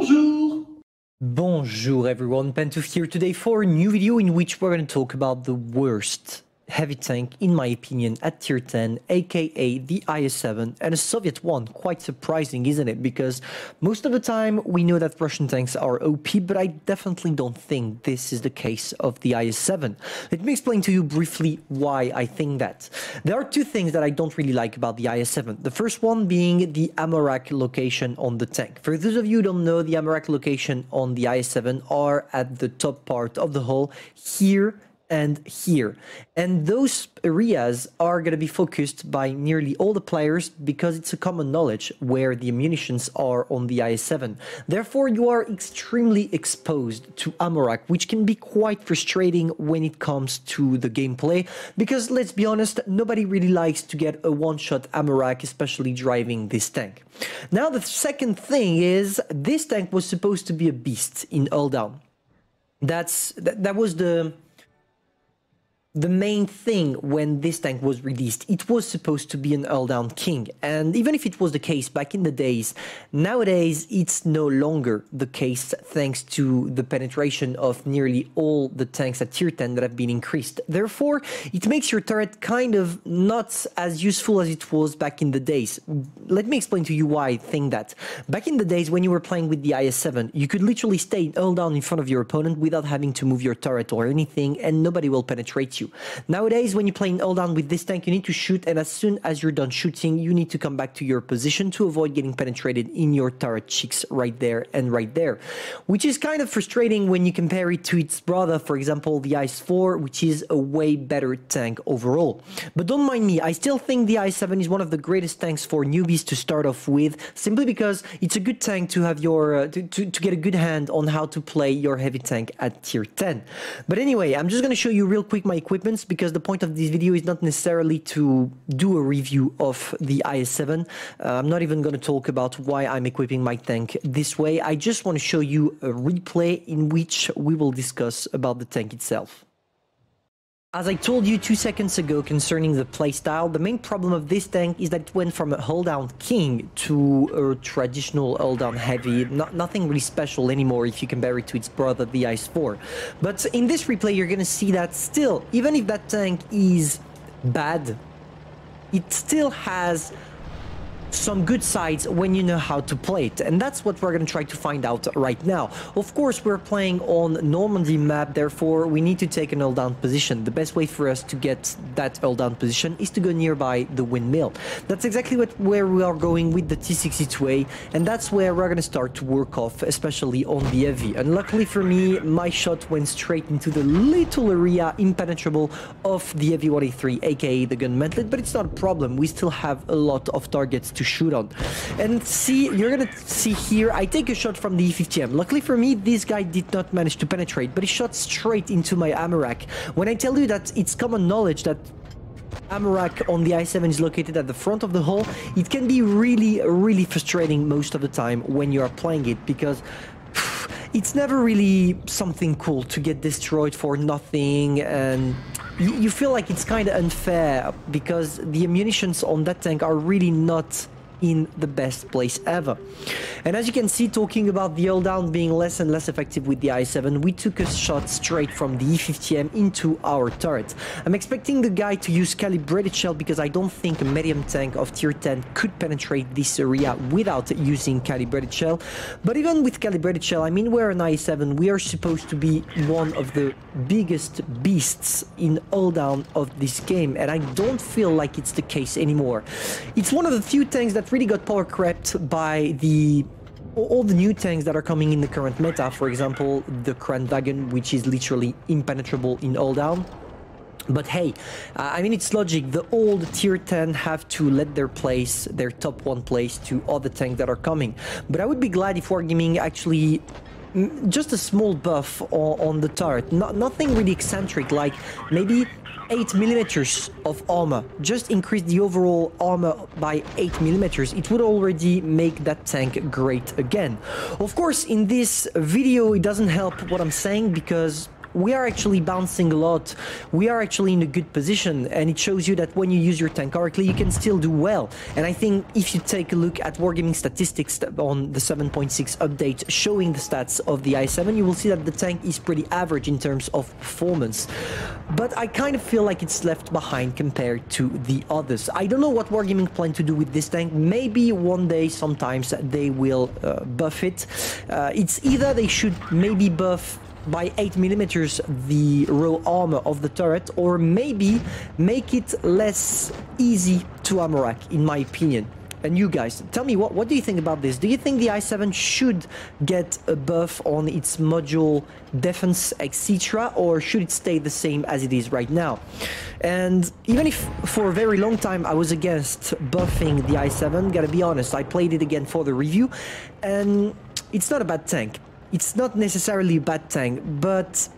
Bonjour! Bonjour everyone, Pantouf here today for a new video in which we're going to talk about the worst heavy tank, in my opinion, at tier 10, aka the IS-7, and a Soviet one. Quite surprising, isn't it? Because most of the time we know that Russian tanks are OP, but I definitely don't think this is the case of the IS-7. Let me explain to you briefly why I think that. There are two things that I don't really like about the IS-7. The first one being the ammo rack location on the tank. For those of you who don't know, the ammo rack location on the IS-7 are at the top part of the hull, here and here, and those areas are going to be focused by nearly all the players because it's a common knowledge where the ammunitions are on the IS-7. Therefore, you are extremely exposed to ammo rack, which can be quite frustrating when it comes to the gameplay, because let's be honest, nobody really likes to get a one-shot ammo rack, especially driving this tank. Now, the second thing is this tank was supposed to be a beast in hull down. That was the main thing when this tank was released. It was supposed to be an hull-down king, and even if it was the case back in the days, nowadays it's no longer the case thanks to the penetration of nearly all the tanks at tier 10 that have been increased. Therefore, it makes your turret kind of not as useful as it was back in the days. Let me explain to you why I think that. Back in the days when you were playing with the IS-7, you could literally stay hull-down in front of your opponent without having to move your turret or anything, and nobody will penetrate you. Nowadays, when you're playing hull down with this tank, you need to shoot, and as soon as you're done shooting, you need to come back to your position to avoid getting penetrated in your turret cheeks right there and right there, which is kind of frustrating when you compare it to its brother, for example, the IS-4, which is a way better tank overall. But don't mind me, I still think the IS-7 is one of the greatest tanks for newbies to start off with, simply because it's a good tank to have your to get a good hand on how to play your heavy tank at tier 10. But anyway, I'm just going to show you real quick my equipments, because the point of this video is not necessarily to do a review of the IS-7. I'm not even going to talk about why I'm equipping my tank this way. I just want to show you a replay in which we will discuss about the tank itself. As I told you 2 seconds ago concerning the playstyle, the main problem of this tank is that it went from a hull-down king to a traditional hull-down heavy, nothing really special anymore if you compare it to its brother, the IS-4. But in this replay, you're going to see that still, even if that tank is bad, it still has some good sides when you know how to play it, and that's what we're going to try to find out right now. Of course, we're playing on Normandy map, therefore we need to take an hull down position. The best way for us to get that hull down position is to go nearby the windmill. That's exactly where we are going with the T-62A, and that's where we're going to start to work off, especially on the heavy. And luckily for me, my shot went straight into the little area impenetrable of the heavy 183, aka the gun mantlet, but it's not a problem. We still have a lot of targets to shoot on. And see, you're gonna see here, I take a shot from the E50M. Luckily for me, this guy did not manage to penetrate, but he shot straight into my ammo rack. When I tell you that it's common knowledge that ammo rack on the IS-7 is located at the front of the hull, it can be really frustrating most of the time when you are playing it, because it's never really something cool to get destroyed for nothing, and you feel like it's kind of unfair because the ammunitions on that tank are really not in the best place ever. And as you can see, talking about the hull down being less and less effective with the IS-7, we took a shot straight from the E50M into our turret. I'm expecting the guy to use calibrated shell because I don't think a medium tank of tier 10 could penetrate this area without using calibrated shell. But even with calibrated shell, I mean, we're an IS-7, we are supposed to be one of the biggest beasts in hull down of this game, and I don't feel like it's the case anymore. It's one of the few tanks that really got power crept by all the new tanks that are coming in the current meta. For example, the Kranwagen, which is literally impenetrable in hull down. But hey, I mean, it's logic. The old tier 10 have to let their top 1 place to other tanks that are coming. But I would be glad if Wargaming actually just a small buff on the turret, nothing really eccentric, like maybe 8mm of armor, just increase the overall armor by 8mm, it would already make that tank great again. Of course, in this video, it doesn't help what I'm saying, because we are actually bouncing a lot. We are actually in a good position, and it shows you that when you use your tank correctly, you can still do well. And I think if you take a look at Wargaming statistics on the 7.6 update showing the stats of the i7, you will see that the tank is pretty average in terms of performance. But I kind of feel like it's left behind compared to the others. I don't know what Wargaming plan to do with this tank. Maybe one day, sometimes, they will buff it. It's either they should maybe buff by 8mm the raw armor of the turret, or maybe make it less easy to armor rack, in my opinion. And you guys, tell me, what do you think about this? Do you think the i7 should get a buff on its module defense, etc., or should it stay the same as it is right now? And even if for a very long time I was against buffing the i7, gotta be honest, I played it again for the review, and it's not a bad tank. It's not necessarily a bad tank, but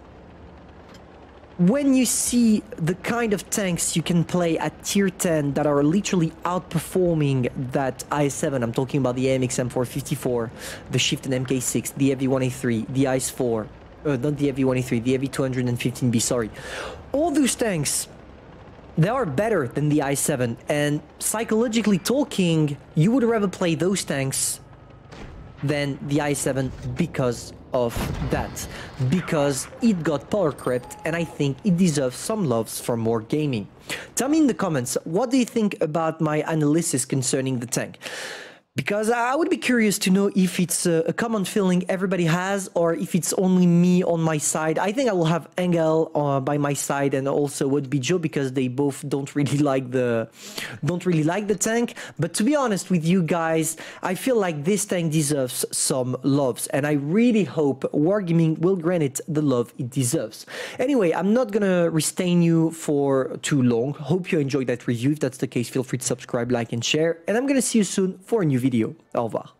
when you see the kind of tanks you can play at tier 10 that are literally outperforming that i7, I'm talking about the AMX M454, the Chieftain MK6, the FV1A3, the ICE-4, not the FV1A3, the FV215B, sorry. All those tanks, they are better than the i7, and psychologically talking, you would rather play those tanks than the i7 because of that, because it got power crept, and I think it deserves some loves from more gaming. Tell me in the comments, what do you think about my analysis concerning the tank? Because I would be curious to know if it's a common feeling everybody has, or if it's only me on my side. I think I will have Engel by my side, and also would be Joe, because they both don't really like the tank. But to be honest with you guys, I feel like this tank deserves some loves, and I really hope Wargaming will grant it the love it deserves. Anyway, I'm not gonna restrain you for too long. Hope you enjoyed that review. If that's the case, feel free to subscribe, like, and share. And I'm gonna see you soon for a new video. Au revoir.